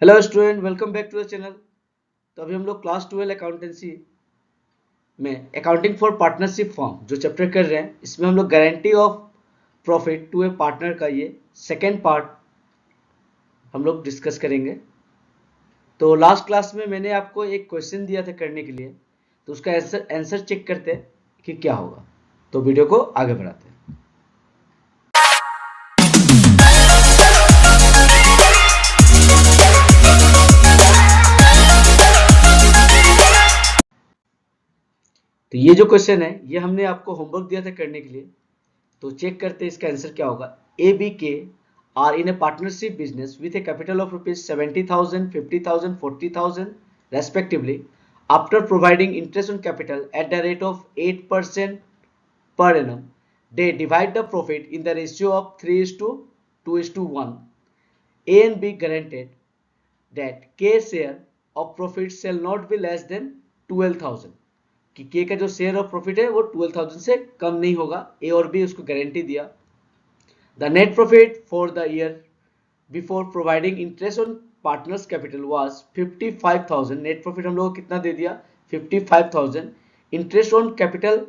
Hello student, welcome back to the channel. तो अभी हम लोग क्लास 12 अकाउंटेंसी में अकाउंटिंग फॉर पार्टनरशिप फॉर्म जो चैप्टर कर रहे हैं, इसमें हम लोग guarantee of profit to a partner का ये सेकेंड पार्ट हम लोग डिस्कस करेंगे। तो लास्ट क्लास में मैंने आपको एक क्वेश्चन दिया था करने के लिए, तो उसका आंसर चेक करते हैं कि क्या होगा। तो वीडियो को आगे बढ़ाते हैं। तो ये जो क्वेश्चन है ये हमने आपको होमवर्क दिया था करने के लिए, तो चेक करते हैं इसका आंसर क्या होगा। ए बी के are in a partnership business with a capital of rupees 70,000, 50,000, 40,000 respectively. After providing interest on capital at the rate of 8% per annum, they divide the profit in the ratio of 3:2:1. A and B guaranteed that K share of profit shall not be less than 12,000. कि K का जो share of profit है वो 12,000 से कम नहीं होगा। A और B उसको गारंटी दिया। The net profit for the year before providing interest on partners capital was 55,000. Net profit हम लोग को कितना दे दिया? 55,000. इंटरेस्ट ऑन कैपिटल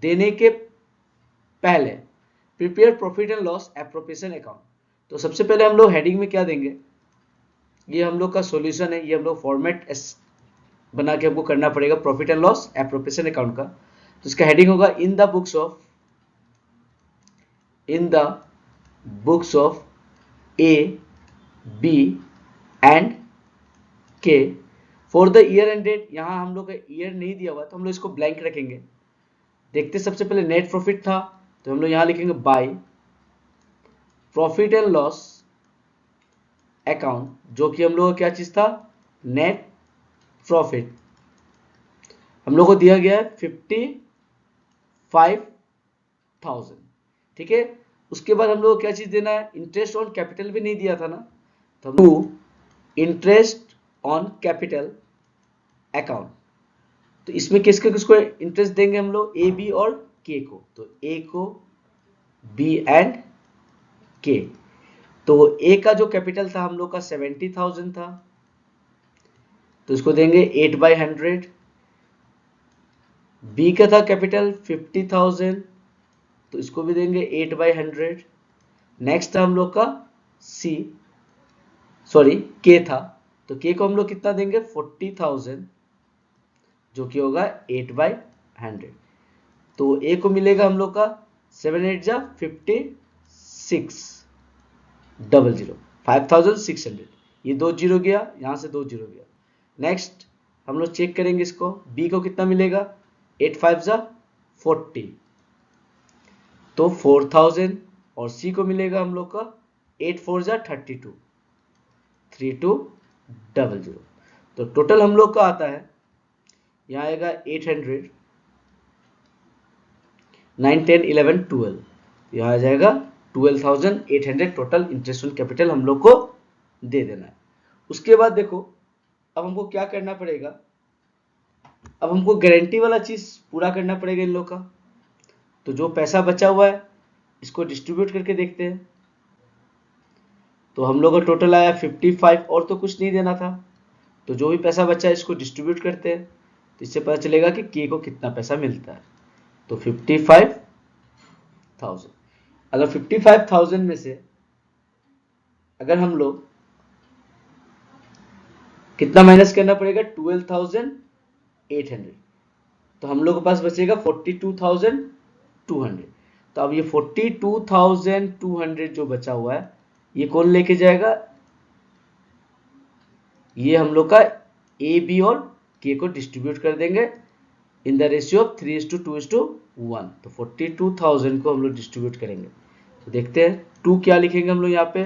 देने के पहले prepare profit and loss appropriation account. तो सबसे पहले हम लोग हेडिंग में क्या देंगे, ये हम लोग का सॉल्यूशन है, ये हम लोग फॉर्मेट बना के हमको करना पड़ेगा profit and loss appropriation account का। तो इसका हेडिंग होगा in the books of A, B and K for the year end date. यहाँ हम लोग का ईयर नहीं दिया हुआ तो हम लोग इसको ब्लैंक रखेंगे। देखते सबसे पहले नेट प्रॉफिट था तो हम लोग यहाँ लिखेंगे by profit and loss account, जो कि हम लोग का क्या चीज था, नेट प्रॉफिट। हम लोग को दिया गया है 55,000, ठीक है। उसके बाद हम लोग को क्या चीज देना है, इंटरेस्ट ऑन कैपिटल भी नहीं दिया था ना, तो हम इंटरेस्ट ऑन कैपिटल अकाउंट। तो इसमें किसको किसको इंटरेस्ट देंगे हम लोग, ए बी और के को। तो ए को, बी एंड के। तो ए का जो कैपिटल था हम लोग का 70,000 था, तो इसको देंगे 8/100। बी का था कैपिटल 50,000, तो इसको भी देंगे 8/100। नेक्स्ट था हम लोग का के था, तो के को हम लोग कितना देंगे 40,000, जो कि होगा 8/100। तो ए को मिलेगा हम लोग का 7×8=5600, 5600। ये 2 जीरो गया, यहां से 2 जीरो गया। नेक्स्ट हम लोग चेक करेंगे इसको, बी को कितना मिलेगा 8×5=40, तो 4000। और सी को मिलेगा हम लोग का 8×4=32, 3200। तो टोटल हम लोग का आता है, यहाँ आएगा 800, 9, 10, 11, 12, यहाँ आ जाएगा 12,800 टोटल इंटरेस्ट ऑन कैपिटल हम लोग को दे देना है। उसके बाद देखो अब हमको क्या करना पड़ेगा, अब हमको गारंटी वाला चीज पूरा करना पड़ेगा इन लोग का। तो जो पैसा बचा हुआ है इसको डिस्ट्रीब्यूट करके देखते हैं। तो हम लोग का टोटल आया 55, और तो कुछ नहीं देना था, तो जो भी पैसा बचा है इसको डिस्ट्रीब्यूट करते हैं, तो इससे पता चलेगा कि के को कितना पैसा मिलता है। तो 55,000, अगर 55,000 में से अगर हम लोग कितना माइनस करना पड़ेगा 12,800, तो हम लोग के पास बचेगा 42,200। तो अब ये 42,200 जो बचा हुआ है ये कौन लेके जाएगा, ये हम लोग का ए बी और के को डिस्ट्रीब्यूट कर देंगे इन द रेशियो ऑफ 3:2:1। तो 42,000 को हम लोग डिस्ट्रीब्यूट करेंगे। तो देखते हैं 2 क्या लिखेंगे हम लोग यहाँ पे,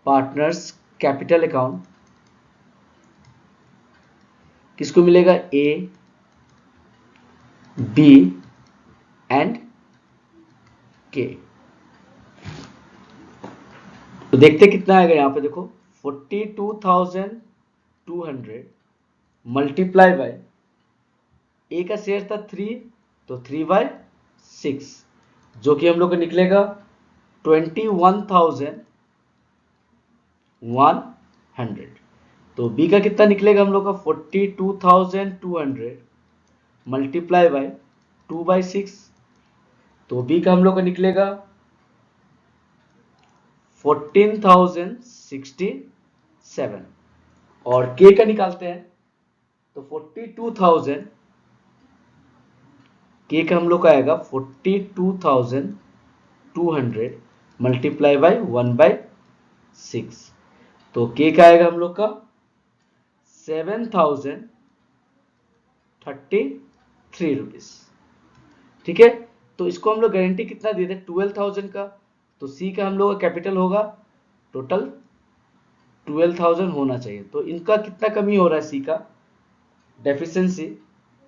पार्टनर्स कैपिटल अकाउंट किसको मिलेगा, ए बी एंड के। तो देखते कितना आएगा यहाँ पे, देखो 42,200 मल्टीप्लाई बाय ए का शेयर था 3, तो 3/6, जो कि हम लोग को निकलेगा 21,000 100। तो बी का कितना निकलेगा हम लोग का 42,200 मल्टीप्लाई बाय 2/6। तो बी का हम लोग का निकलेगा 14,067। और के का निकालते हैं तो 42,000, के का हम लोग का आएगा 42,200 मल्टीप्लाई बाय 1/6। तो के का आएगा हम लोग का 7,033 रुपीज। ठीक है, तो इसको हम लोग गारंटी कितना देते हैं 12,000 का। तो सी का हम लोग का कैपिटल होगा टोटल 12,000 होना चाहिए। तो इनका कितना कमी हो रहा है, सी का डेफिशिएंसी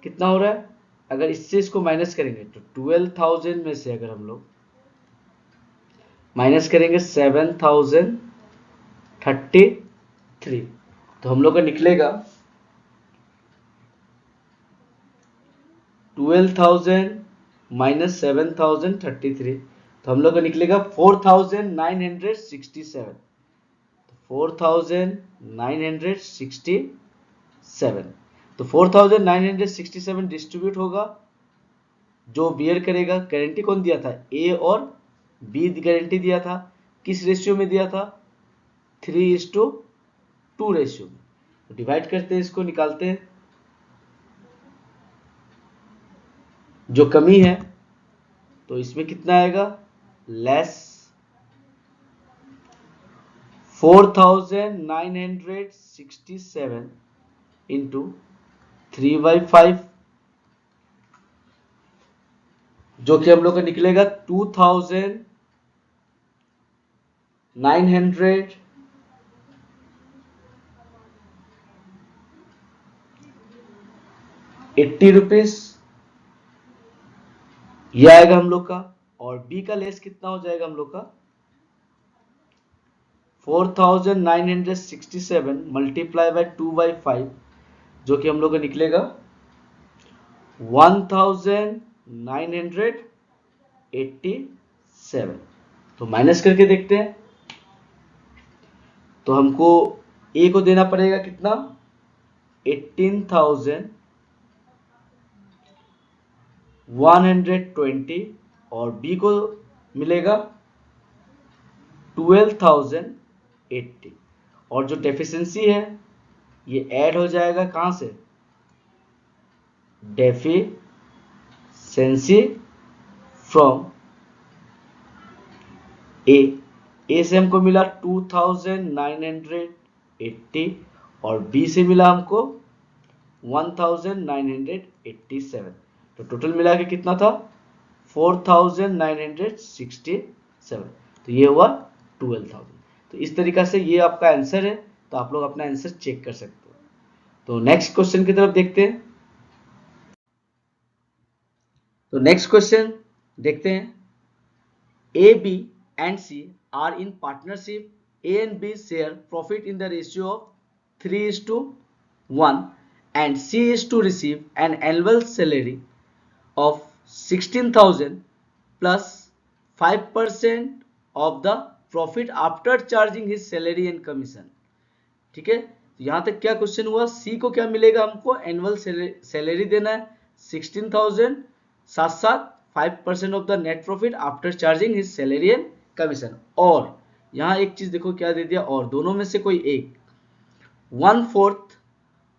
कितना हो रहा है, अगर इससे इसको माइनस करेंगे तो 12,000 में से अगर हम लोग माइनस करेंगे 7,033, तो हम लोग का निकलेगा 12,000 माइनस 7,033, तो हम लोग का निकलेगा 4,967। 4,967, तो 4,967 डिस्ट्रीब्यूट होगा, जो बियर करेगा। गारंटी कौन दिया था, ए और बी गारंटी दिया था। किस रेशियो में दिया था, 3:2 रेशियो में। तो डिवाइड करते हैं, इसको निकालते हैं, जो कमी है तो इसमें कितना आएगा, लेस 4,967 इंटू 3/5, जो कि हम लोग का निकलेगा 2,980 रुपीज, ये आएगा हम लोग का। और बी का लेस कितना हो जाएगा हम लोग का 4,967 मल्टीप्लाई बाय 2/5, जो कि हम लोग का निकलेगा 1,987। तो माइनस करके देखते हैं, तो हमको ए को देना पड़ेगा कितना 18,120 और बी को मिलेगा 12,080। और जो डेफिशिएंसी है ये ऐड हो जाएगा कहां से, डेफिशिएंसी फ्रॉम ए से हमको मिला 2,980 और बी से मिला हमको 1,987। तो टोटल मिला के कितना था 4,967। तो ये हुआ 12,000। तो इस तरीका से ये आपका आंसर है। तो आप लोग अपना आंसर चेक कर सकते हो। तो नेक्स्ट क्वेश्चन की तरफ देखते हैं। तो नेक्स्ट क्वेश्चन देखते हैं, A B and C are in partnership. A and B share profit in the ratio of 3:1 and C is to receive an annual salary of 16,000 plus 5% of the profit after charging his salary and commission। ठीक है, तो यहां तक क्या question हुआ, सी को क्या मिलेगा, हमको एनुअल सैलरी देना है 16,000, साथ साथ 5% of the net profit after charging his salary and commission. और यहां एक चीज देखो क्या दे दिया, और दोनों में से कोई एक 1/4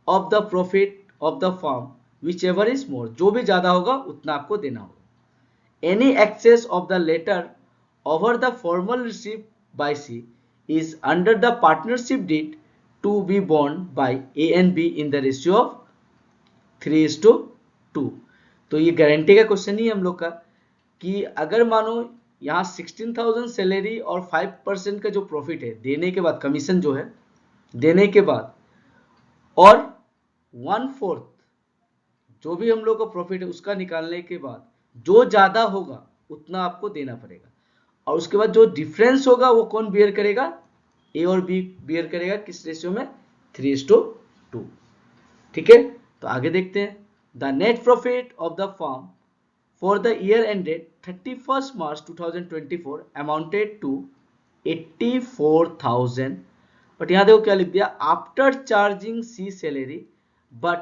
of the profit of the firm whichever is more, जो भी ज्यादा होगा उतना आपको देना होगा। Any excess of the latter over the former receive by C is under the partnership deed to be borne by A and B in the ratio of 3:2। तो ये गारंटी का क्वेश्चन ही हम लोग का, कि अगर मानो यहाँ 16,000 सैलरी और 5% का जो प्रॉफिट है देने के बाद, कमीशन जो है देने के बाद, और 1/4 जो भी हम लोग का प्रॉफिट है उसका निकालने के बाद जो ज्यादा होगा उतना आपको देना पड़ेगा। और उसके बाद जो डिफरेंस होगा वो कौन बियर करेगा, ए और बी बियर करेगा। किस रेशियो में, 3:2। ठीक है, तो आगे देखते हैं। The net profit of the firm for the year ended 31 March 2024 amounted to 84,000 but यहाँ देखो क्या लिख दिया, after charging C salary but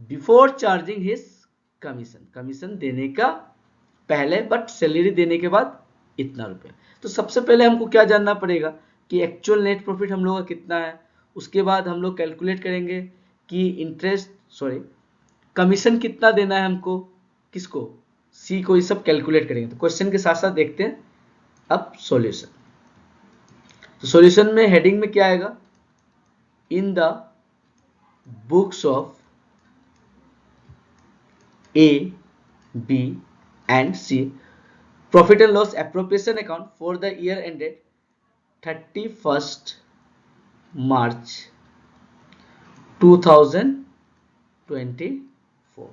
before charging his commission, commission देने का पहले बट सैलरी देने के बाद इतना रुपया। तो सबसे पहले हमको क्या जानना पड़ेगा कि एक्चुअल नेट प्रॉफिट हम लोग का कितना है, उसके बाद हम लोग कैलकुलेट करेंगे कि कमीशन कितना देना है हमको, किसको, सी को, ये सब कैलकुलेट करेंगे। तो क्वेश्चन के साथ साथ देखते हैं अब सॉल्यूशन। तो सॉल्यूशन में हेडिंग में क्या आएगा, in the books of A B and C profit and loss appropriation account for the year ended 31st March 2024।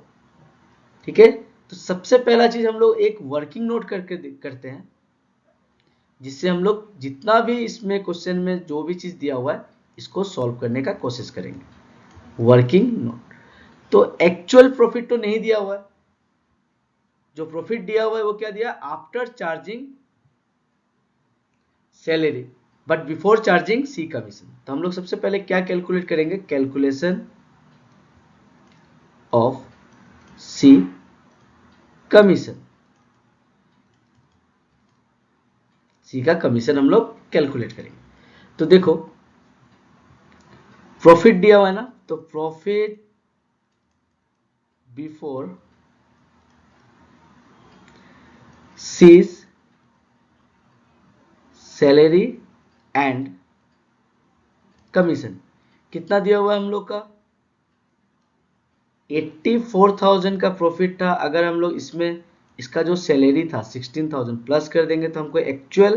ठीक है, तो सबसे पहला चीज हम लोग एक वर्किंग नोट करके करते हैं, जिससे हम लोग जितना भी इसमें क्वेश्चन में जो भी चीज दिया हुआ है इसको सॉल्व करने का कोशिश करेंगे। वर्किंग नोट, तो एक्चुअल प्रॉफिट तो नहीं दिया हुआ है, जो प्रॉफिट दिया हुआ है वो क्या दिया, after charging salary but before charging C commission. तो हम लोग सबसे पहले क्या कैलकुलेट करेंगे, calculation of C commission, C का कमीशन हम लोग कैलकुलेट करेंगे। तो देखो प्रॉफिट दिया हुआ है ना, तो profit before C's salary and commission कितना दिया हुआ है हम लोग का, 84,000 का प्रॉफिट था। अगर हम लोग इसमें इसका जो सैलरी था 16,000 प्लस कर देंगे तो हमको एक्चुअल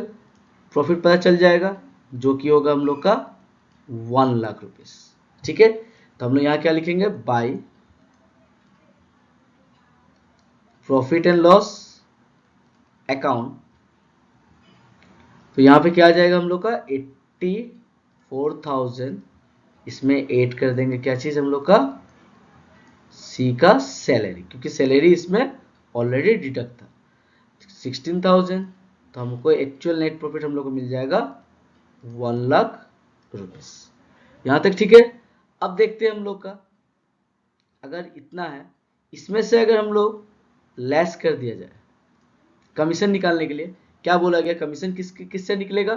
प्रॉफिट पता चल जाएगा, जो कि होगा हम लोग का 1 लाख रुपीस। ठीक है, तो हम लोग यहाँ क्या लिखेंगे, by profit and loss account. तो यहाँ पे क्या आ जाएगा हम लोग का 84,000, इसमें ऐड कर देंगे क्या चीज हम लोग का, सी का सैलरी, क्योंकि सैलरी इसमें ऑलरेडी डिडक्ट था 16,000। तो हमको एक्चुअल नेट प्रॉफिट हम लोग को मिल जाएगा 1 लाख रुपीस। यहां तक ठीक है। अब देखते हैं हम लोग का, अगर इतना है, इसमें से अगर हम लोग लेस कर दिया जाए कमीशन निकालने के लिए, क्या बोला गया, कमीशन किससे निकलेगा,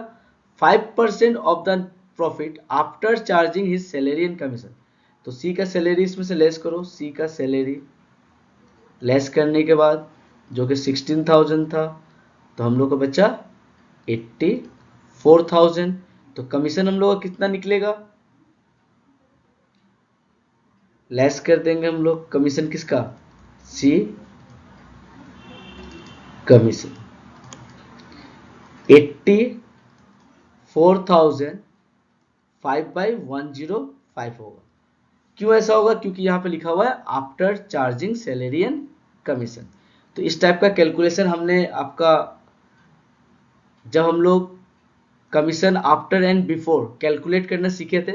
5% of the profit after charging his salary and commission. तो सी का सैलरी इसमें से लेस करो, सी का सैलरी लेस करने के बाद जो कि 16,000 था, तो हम लोग को बचा 84,000। तो कमीशन हम लोग का कितना निकलेगा, लेस कर देंगे हम लोग कमीशन किसका, सी कमीशन 84,000 5/105 होगा। क्यों ऐसा होगा, क्योंकि यहाँ पे लिखा हुआ है after charging salary and commission. तो इस टाइप का कैलकुलेशन हमने आपका, जब हम लोग commission after and before calculate करना सीखे थे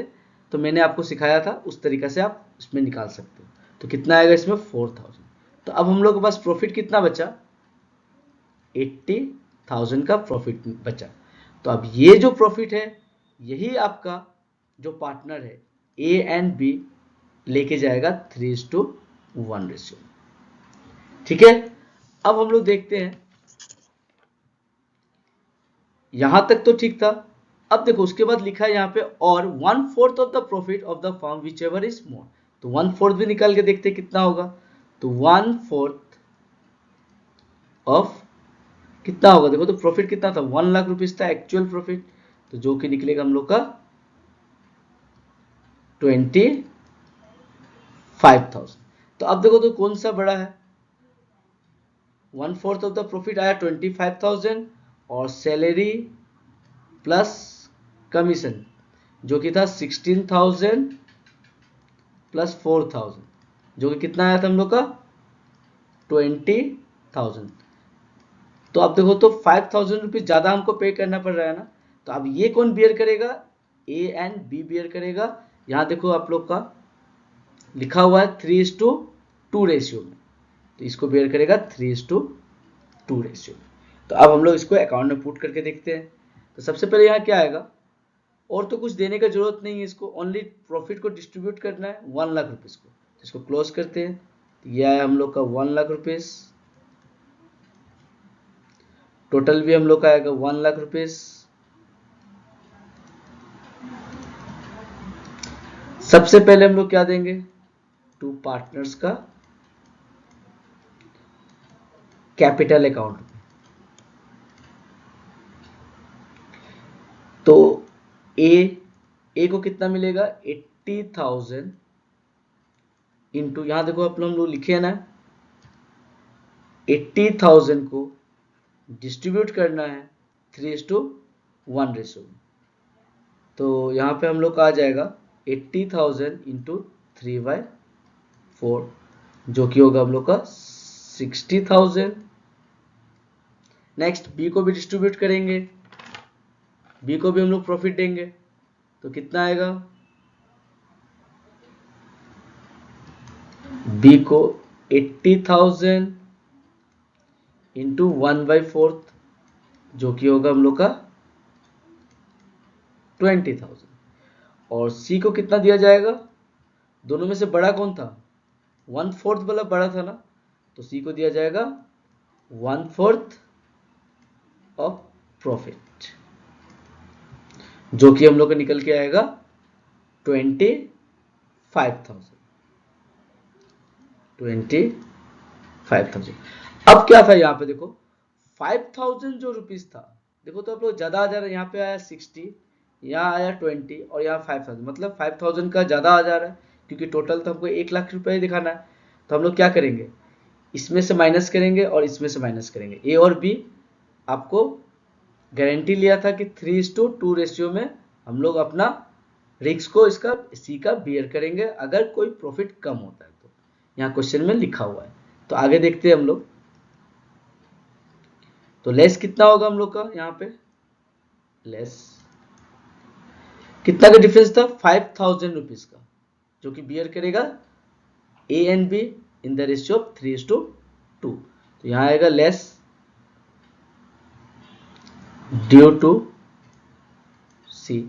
तो मैंने आपको सिखाया था, उस तरीका से आप इसमें निकाल सकते हो। तो कितना आएगा इसमें 4,000। तो अब हम लोग के पास प्रॉफिट कितना बचा, 80,000 का प्रॉफिट बचा। तो अब ये जो प्रॉफिट है यही आपका जो पार्टनर है ए एंड बी लेके जाएगा 3:1 रेशियो। ठीक है, अब हम लोग देखते हैं, यहां तक तो ठीक था। अब देखो उसके बाद लिखा है यहाँ पे, और 1/4 of the profit of the firm whichever is मोर। तो 1/4 भी निकाल के देखते हैं कितना होगा। तो 1/4 ऑफ कितना होगा, देखो तो प्रॉफिट कितना था, 1 लाख रुपीज था एक्चुअल प्रॉफिट, तो जो कि निकलेगा हम लोग का 25,000। तो अब देखो तो कौन सा बड़ा है, 1/4 ऑफ द प्रॉफिट आया 25,000 और सैलरी प्लस कमीशन जो कि था 16,000 प्लस 4,000, जो कि कितना आया था हम लोग का 20,000। तो अब देखो तो 5,000 रुपीज ज्यादा हमको पे करना पड़ रहा है ना। तो अब ये कौन बियर करेगा, ए एंड बी बियर करेगा। यहां देखो आप लोग का लिखा हुआ है 3:2 रेशियो में, तो इसको बियर करेगा 3:2 रेशियो में। तो अब हम लोग इसको अकाउंट में पुट करके देखते हैं। तो सबसे पहले यहाँ क्या आएगा, और तो कुछ देने का जरूरत नहीं है इसको, ओनली प्रॉफिट को डिस्ट्रीब्यूट करना है 1 लाख रुपीस को। इसको क्लोज करते हैं, तो यह आया हम लोग का 1 लाख रुपीस, टोटल भी हम लोग का आएगा 1 लाख रुपीस। सबसे पहले हम लोग क्या देंगे, टू पार्टनर्स का कैपिटल अकाउंट में। तो ए को कितना मिलेगा, 80,000 इंटू, यहां देखो आप हम लोग लिखे है ना, 80,000 को डिस्ट्रीब्यूट करना है 3:1 रेशो में। तो यहाँ पे हम लोग का आ जाएगा 80,000 इंटू 3/4, जो कि होगा हम लोग का 60,000। नेक्स्ट बी को भी डिस्ट्रीब्यूट करेंगे, बी को भी हम लोग प्रॉफिट देंगे, तो कितना आएगा, बी को 80,000 इंटू 1/4, जो कि होगा हम लोग का 20,000। और सी को कितना दिया जाएगा, दोनों में से बड़ा कौन था, 1/4 वाला बड़ा था ना, तो सी को दिया जाएगा 1/4 ऑफ प्रॉफिट, जो कि हम लोग का निकल के आएगा 25,000। अब क्या था यहाँ पे देखो, 5,000 जो रुपीस था, देखो तो आप लोग ज्यादा आ जा रहा है, यहाँ पे आया 60, यहाँ आया 20 और यहाँ 5,000, मतलब 5,000 का ज्यादा आ जा रहा है, क्योंकि टोटल तो हमको 1 लाख रुपए दिखाना है। तो हम लोग क्या करेंगे, इसमें से माइनस करेंगे और इसमें से माइनस करेंगे। ए और बी आपको गारंटी लिया था कि 3:2 रेशियो में हम लोग अपना रिस्क को इसका सी का बियर करेंगे अगर कोई प्रॉफिट कम होता है, तो यहाँ क्वेश्चन में लिखा हुआ है। तो आगे देखते हैं हम लोग, तो लेस कितना होगा हम लोग का, यहाँ पे लेस कितना का डिफरेंस था, 5,000 रुपीज का, जो कि बियर करेगा A and B in the ratio of 3:2। तो यहां आएगा less due to C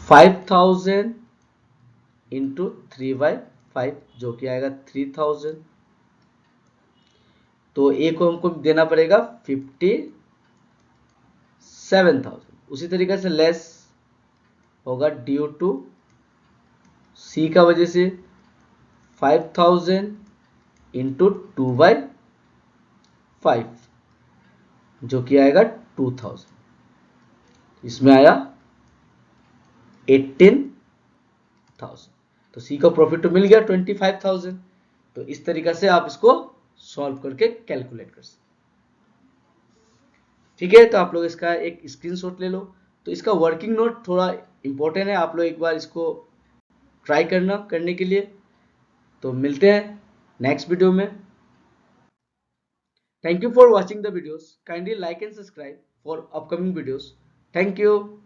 5,000 into 3/5, जो कि आएगा 3,000। तो ए को हमको देना पड़ेगा 57,000। उसी तरीके से लेस होगा ड्यू टू सी का वजह से 5,000 इंटू 2/5, जो कि आएगा 2,000। इसमें आया 18,000। तो सी का प्रॉफिट तो मिल गया 25,000। तो इस तरीका से आप इसको सॉल्व करके कैलकुलेट कर सकते, ठीक है। तो आप लोग इसका एक स्क्रीनशॉट ले लो। तो इसका वर्किंग नोट थोड़ा इंपॉर्टेंट है, आप लोग एक बार इसको ट्राई करना करने के लिए। तो मिलते हैं नेक्स्ट वीडियो में। Thank you for watching the videos, kindly like and subscribe for upcoming videos. Thank you.